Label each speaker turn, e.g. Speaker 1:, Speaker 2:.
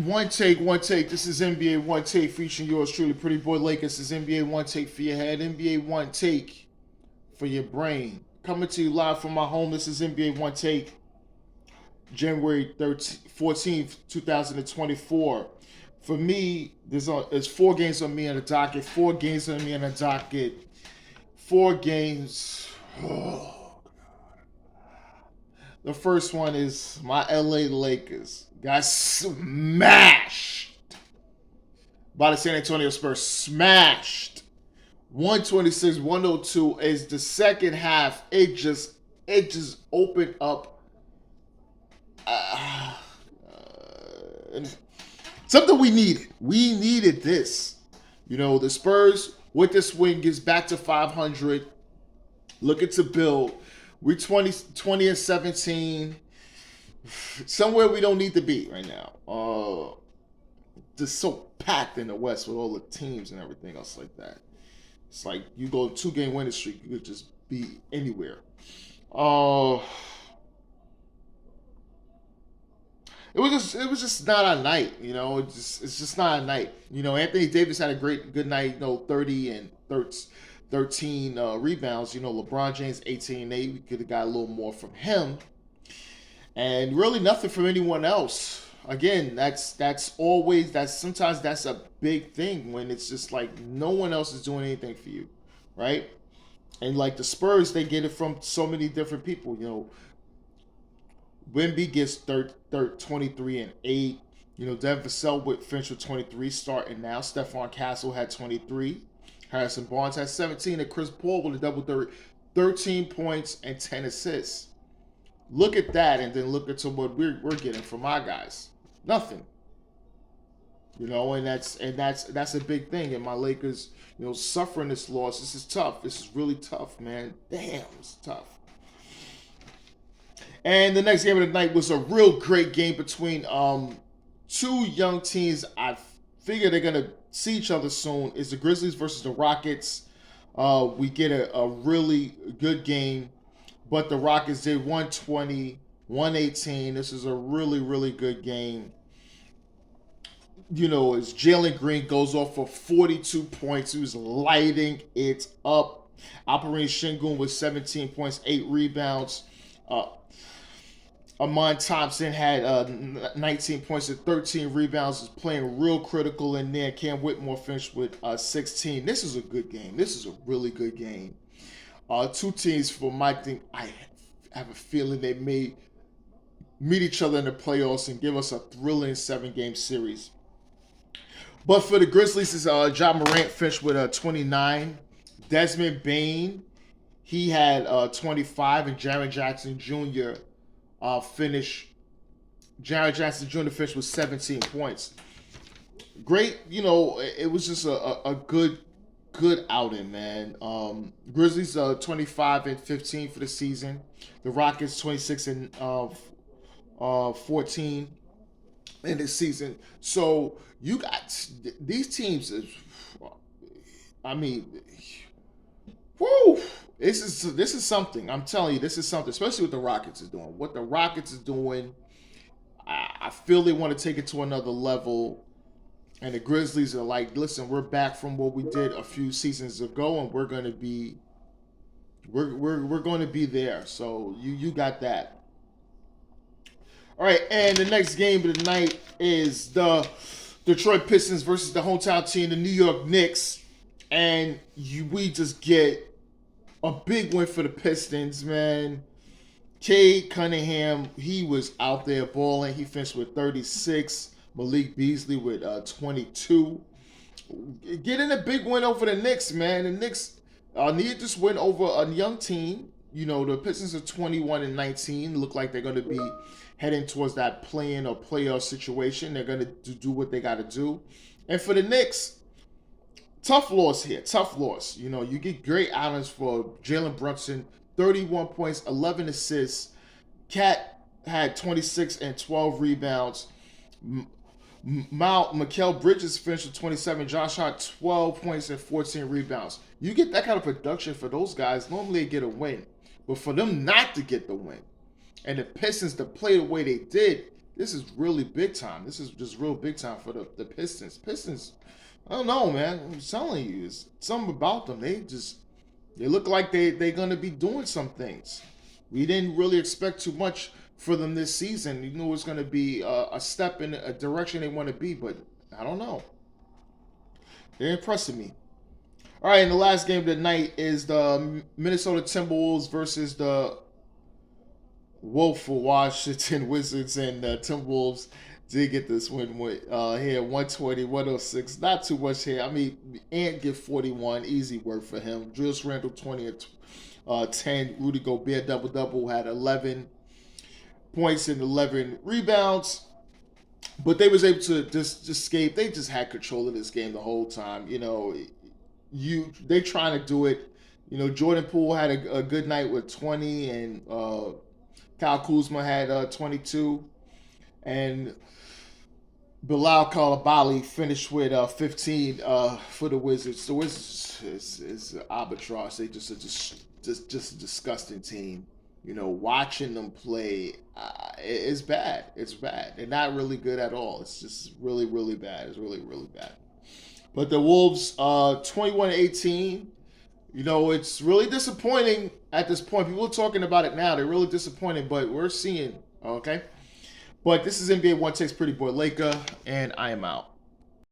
Speaker 1: One take, one take. This is NBA One Take featuring yours truly, Pretty Boy Lakers. This is NBA One Take for your head, NBA One Take for your brain. Coming to you live from my home. This is NBA One Take, January 14th, 2024. For me, there's 4 games on me on the docket. 4 games on me on the docket. 4 games. The first one is my LA Lakers. Got smashed by the San Antonio Spurs. Smashed. 126-102 is the second half. It just opened up something we needed. We needed this. The Spurs with this win gets back to 500. Looking to build. We're 20 and 17. Somewhere we don't need to be right now. Just so packed in the West with all the teams and everything else like that. It's like you go 2-game winning streak, you could just be anywhere. It was just not a night, it's just not a night. Anthony Davis had a good night, 30 and 13 rebounds. LeBron James 18 and 8. We could have got a little more from him, and really nothing from anyone else. Again, sometimes that's a big thing when it's just like no one else is doing anything for you, right? And like the Spurs, they get it from so many different people. Wemby gets 23 and 8. Devin Vassell would finish with 23 starting now. Stephon Castle had 23. Harrison Barnes had 17, and Chris Paul with a double 13 points and 10 assists. Look at that, and then look at what we're getting from our guys. Nothing. And that's a big thing. And my Lakers, suffering this loss. This is tough. This is really tough, man. Damn, it's tough. And the next game of the night was a real great game between two young teams. I figure they're gonna see each other soon. Is the Grizzlies versus the Rockets. We get a really good game, but the Rockets did 120, 118. This is a really, really good game. As Jalen Green goes off for 42 points, he was lighting it up. Alperen Sengun with 17 points, 8 rebounds. Amon Thompson had 19 points and 13 rebounds, was playing real critical in there. Cam Whitmore finished with 16. This is a good game. This is a really good game. Two teams for my thing, I have a feeling they may meet each other in the playoffs and give us a thrilling 7-game series. But for the Grizzlies, Ja Morant finished with 29. Desmond Bane, he had 25, and Jaren Jackson Jr. Jackson Jr. finished with 17 points. Great, it was just a good outing, man. Grizzlies 25 and 15 for the season. The Rockets 26 and 14 in the season. So you got these teams. I mean, whoo! This is something. I'm telling you, this is something. Especially what the Rockets is doing. What the Rockets is doing, I feel they want to take it to another level. And the Grizzlies are like, listen, we're back from what we did a few seasons ago, and we're going to be there. So you got that. All right, and the next game of the night is the Detroit Pistons versus the hometown team, the New York Knicks, and we just get a big win for the Pistons, man. Cade Cunningham, he was out there balling. He finished with 36. Malik Beasley with 22. Getting a big win over the Knicks, man. The Knicks needed this win over a young team. The Pistons are 21 and 19. Look like they're going to be heading towards that play-in or playoff situation. They're going to do what they got to do. And for the Knicks, tough loss here. Tough loss. You get great outings for Jalen Brunson. 31 points, 11 assists. Cat had 26 and 12 rebounds. Mikal Bridges finished with 27. Josh Hart 12 points and 14 rebounds. You get that kind of production for those guys, normally they get a win. But for them not to get the win, and the Pistons to play the way they did, This is really big time. This is just real big time for the Pistons. Pistons, I don't know, man. I'm telling you, it's something about them. They look like they're gonna be doing some things. We didn't really expect too much for them this season. You knew it was gonna be a step in a direction they want to be, but I don't know. They're impressing me. All right, and the last game of the night is the Minnesota Timberwolves versus the woeful Washington Wizards, and Timberwolves did get this win with here 120, 106. Not too much here. I mean, Ant get 41, easy work for him. Julius Randle 20 and 10. Rudy Gobert double double, had 11 points and 11 rebounds. But they was able to just escape. They just had control of this game the whole time. They trying to do it. Jordan Poole had a good night with 20, and Kyle Kuzma had 22, and Bilal Coulibaly finished with 15 for the Wizards. The Wizards is albatross. They just a disgusting team. Watching them play is bad. It's bad. They're not really good at all. It's just really, really bad. It's really, really bad. But the Wolves, 21-18. It's really disappointing at this point. People are talking about it now. They're really disappointing, but we're seeing, okay? But this is NBA One Takes Pretty Boy Laker, and I am out.